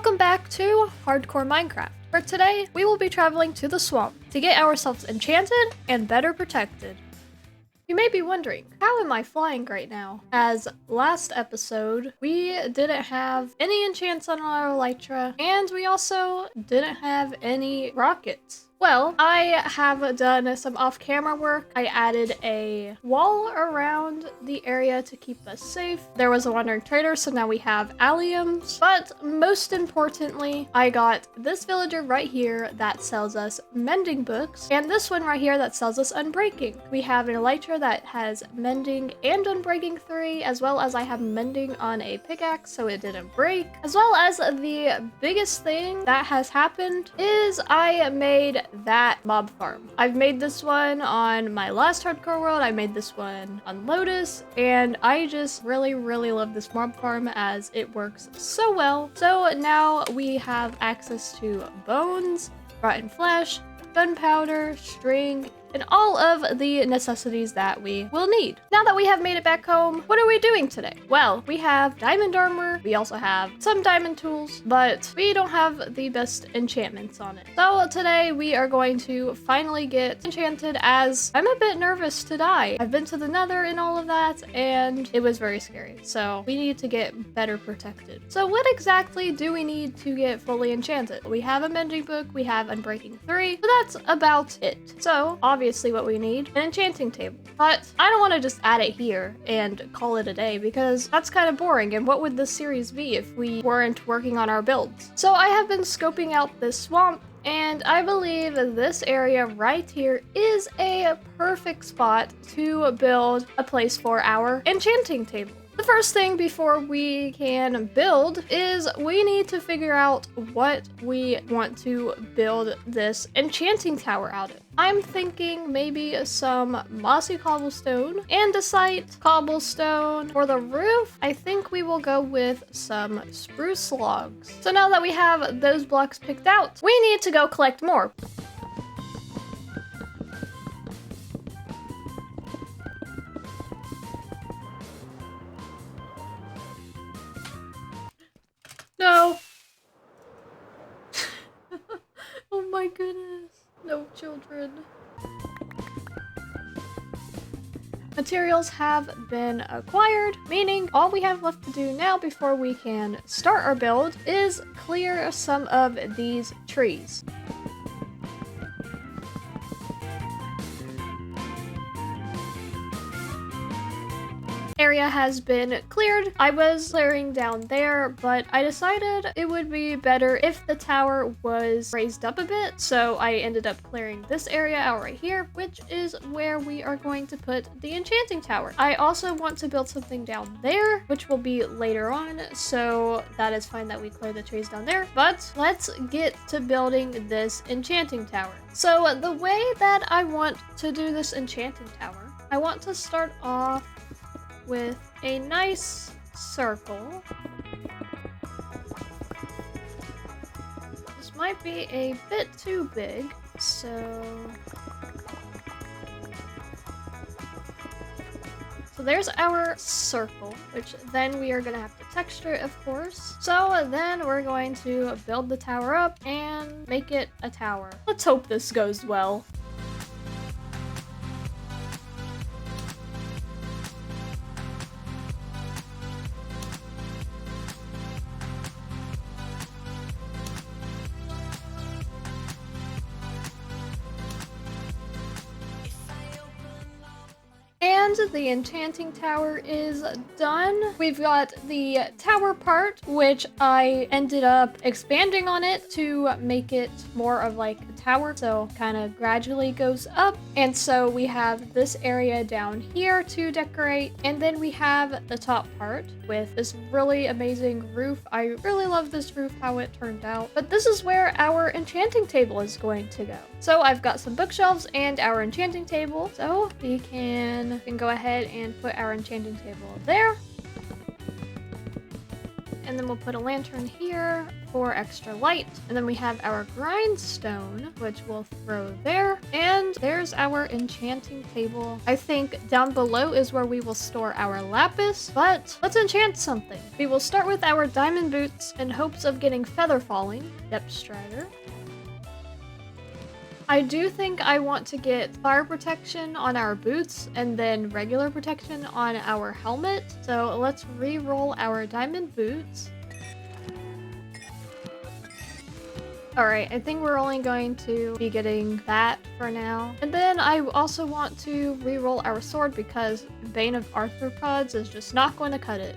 Welcome back to Hardcore Minecraft, where today we will be traveling to the swamp to get ourselves enchanted and better protected. You may be wondering, how am I flying right now? As last episode, we didn't have any enchants on our elytra, and we also didn't have any rockets. Well, I have done some off-camera work. I added a wall around the area to keep us safe. There was a wandering trader, so now we have alliums. But most importantly, I got this villager right here that sells us mending books, and this one right here that sells us unbreaking. We have an elytra that has mending and unbreaking 3, as well as I have mending on a pickaxe so it didn't break. As well as the biggest thing that has happened is I made that mob farm. I've made this one on my last hardcore world, I made this one on Lotus, and I just really love this mob farm as it works so well. So now we have access to bones, rotten flesh, gunpowder, string, and all of the necessities that we will need. Now that we have made it back home, what are we doing today? Well, we have diamond armor, we also have some diamond tools, but we don't have the best enchantments on it. So today we are going to finally get enchanted, as I'm a bit nervous to die. I've been to the nether and all of that, and it was very scary. So we need to get better protected. So what exactly do we need to get fully enchanted? We have a mending book, we have unbreaking 3, but that's about it. So obviously what we need, an enchanting table. But I don't want to just add it here and call it a day, because that's kind of boring, and what would this series be if we weren't working on our builds? So I have been scoping out this swamp, and I believe this area right here is a perfect spot to build a place for our enchanting table. The first thing before we can build is we need to figure out what we want to build this enchanting tower out of. I'm thinking maybe some mossy cobblestone, andesite, cobblestone. For the roof, I think we will go with some spruce logs. So now that we have those blocks picked out, we need to go collect more. No. Oh my goodness. No children. Materials have been acquired, meaning all we have left to do now before we can start our build is clear some of these trees. Area has been cleared. I was clearing down there, but I decided it would be better if the tower was raised up a bit, so I ended up clearing this area out right here, which is where we are going to put the enchanting tower. I also want to build something down there, which will be later on, so that is fine that we clear the trees down there, but let's get to building this enchanting tower. So the way that I want to do this enchanting tower, I want to start off with a nice circle. This might be a bit too big, so there's our circle, which then we are gonna have to texture it, of course. So then we're going to build the tower up and make it a tower. Let's hope this goes well. And the enchanting tower is done. We've got the tower part, which I ended up expanding on it to make it more of like a tower, so kind of gradually goes up. And so we have this area down here to decorate, and then we have the top part with this really amazing roof. I really love this roof, how it turned out. But this is where our enchanting table is going to go. So I've got some bookshelves and our enchanting table, so we can go ahead and put our enchanting table there. and then we'll put a lantern here for extra light. And then we have our grindstone, which we'll throw there. And there's our enchanting table. I think down below is where we will store our lapis, but let's enchant something. We will start with our diamond boots in hopes of getting feather falling, depth strider. I do think I want to get fire protection on our boots and then regular protection on our helmet. So let's re-roll our diamond boots. Alright, I think we're only going to be getting that for now. And then I also want to re-roll our sword because Bane of Arthropods is just not going to cut it.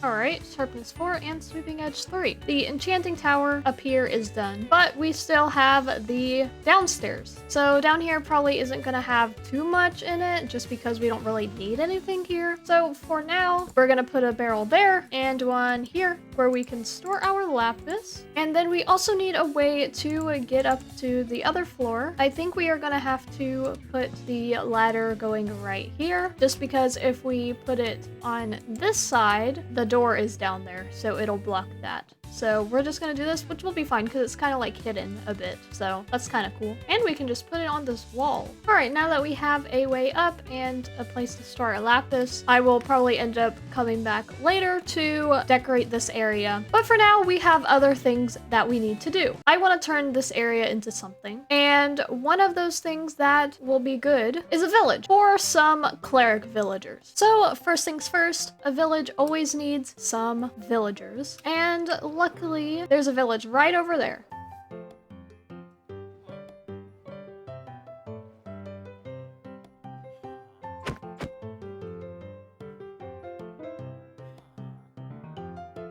Alright, sharpness 4 and sweeping edge 3. The enchanting tower up here is done, but we still have the downstairs. So down here probably isn't going to have too much in it just because we don't really need anything here. So for now, we're going to put a barrel there and one here where we can store our lapis. And then we also need a way to get up to the other floor. I think we are going to have to put the ladder going right here just because if we put it on this side, the door is down there, so it'll block that. So we're just gonna do this, which will be fine because it's kind of like hidden a bit. So that's kind of cool. And we can just put it on this wall. All right, now that we have a way up and a place to store our lapis, I will probably end up coming back later to decorate this area. But for now, we have other things that we need to do. I want to turn this area into something. And one of those things that will be good is a village for some cleric villagers. So first things first, a village always needs some villagers. And luckily, there's a village right over there.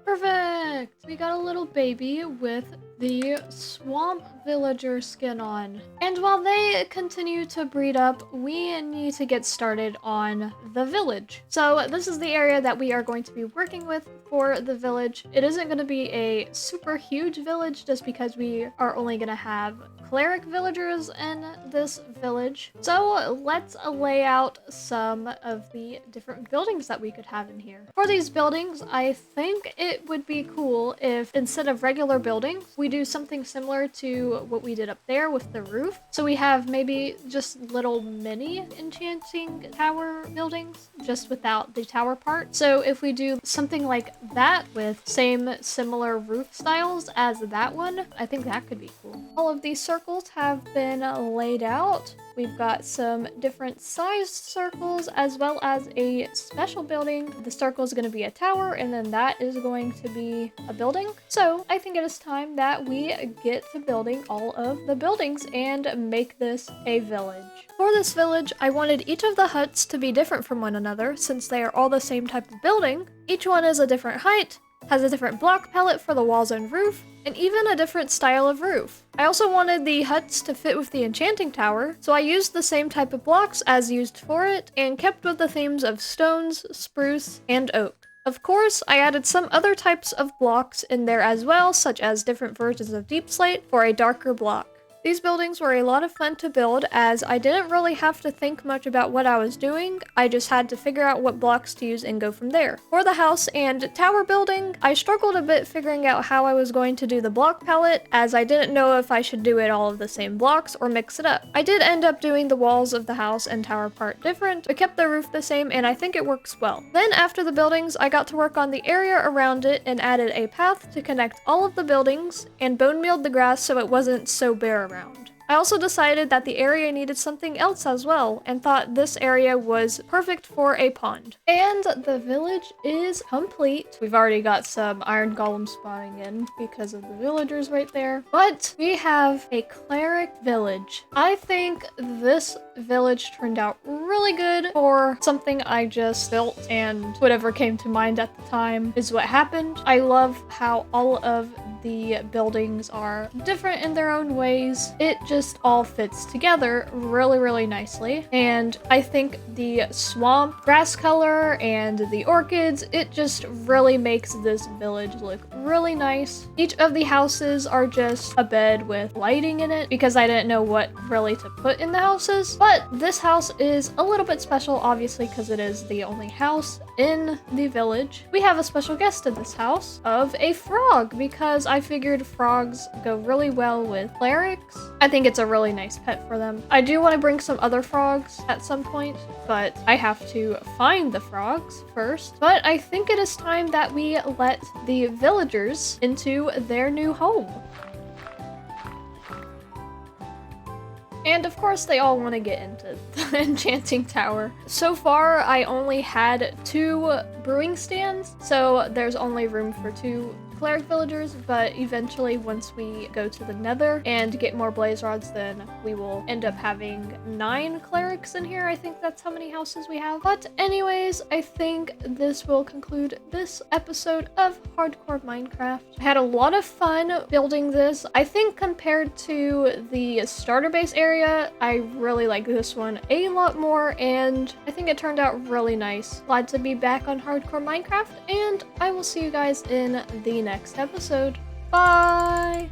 Perfect! We got a little baby with the swamp villager skin on. And while they continue to breed up, we need to get started on the village. So this is the area that we are going to be working with for the village. It isn't going to be a super huge village just because we are only going to have cleric villagers in this village. So let's lay out some of the different buildings that we could have in here. For these buildings, I think it would be cool if instead of regular buildings, we do something similar to what we did up there with the roof. So we have maybe just little mini enchanting tower buildings, just without the tower part. So if we do something like that with similar roof styles as that one, I think that could be cool. All of these circles have been laid out. We've got some different sized circles as well as a special building. The circle is going to be a tower and then that is going to be a building. So I think it is time that we get to building all of the buildings and make this a village. For this village, I wanted each of the huts to be different from one another since they are all the same type of building. Each one is a different height, has a different block palette for the walls and roof, and even a different style of roof. I also wanted the huts to fit with the enchanting tower, so I used the same type of blocks as used for it, and kept with the themes of stones, spruce, and oak. Of course, I added some other types of blocks in there as well, such as different versions of deep slate for a darker block. These buildings were a lot of fun to build as I didn't really have to think much about what I was doing, I just had to figure out what blocks to use and go from there. For the house and tower building, I struggled a bit figuring out how I was going to do the block palette as I didn't know if I should do it all of the same blocks or mix it up. I did end up doing the walls of the house and tower part different, but kept the roof the same and I think it works well. Then after the buildings, I got to work on the area around it and added a path to connect all of the buildings and bone mealed the grass so it wasn't so bare around. I also decided that the area needed something else as well, and thought this area was perfect for a pond. And the village is complete. We've already got some iron golems spawning in because of the villagers right there. But we have a cleric village. I think this village turned out really good for something I just built, and whatever came to mind at the time is what happened. I love how all of the buildings are different in their own ways. It just all fits together really nicely. And I think the swamp grass color and the orchids, it just really makes this village look really nice. Each of the houses are just a bed with lighting in it because I didn't know what really to put in the houses. But this house is a little bit special, obviously, because it is the only house in the village, we have a special guest in this house of a frog, because I figured frogs go really well with clerics. I think it's a really nice pet for them. I do want to bring some other frogs at some point, but I have to find the frogs first. But I think it is time that we let the villagers into their new home. And of course they all want to get into the enchanting tower. So far I only had 2 brewing stands, so there's only room for 2 cleric villagers, but eventually once we go to the nether and get more blaze rods, then we will end up having 9 clerics in here. I think that's how many houses we have. But anyways, I think this will conclude this episode of Hardcore Minecraft. I had a lot of fun building this. I think compared to the starter base area, I really like this one a lot more, and I think it turned out really nice. Glad to be back on Hardcore Minecraft, and I will see you guys in the next episode. Bye!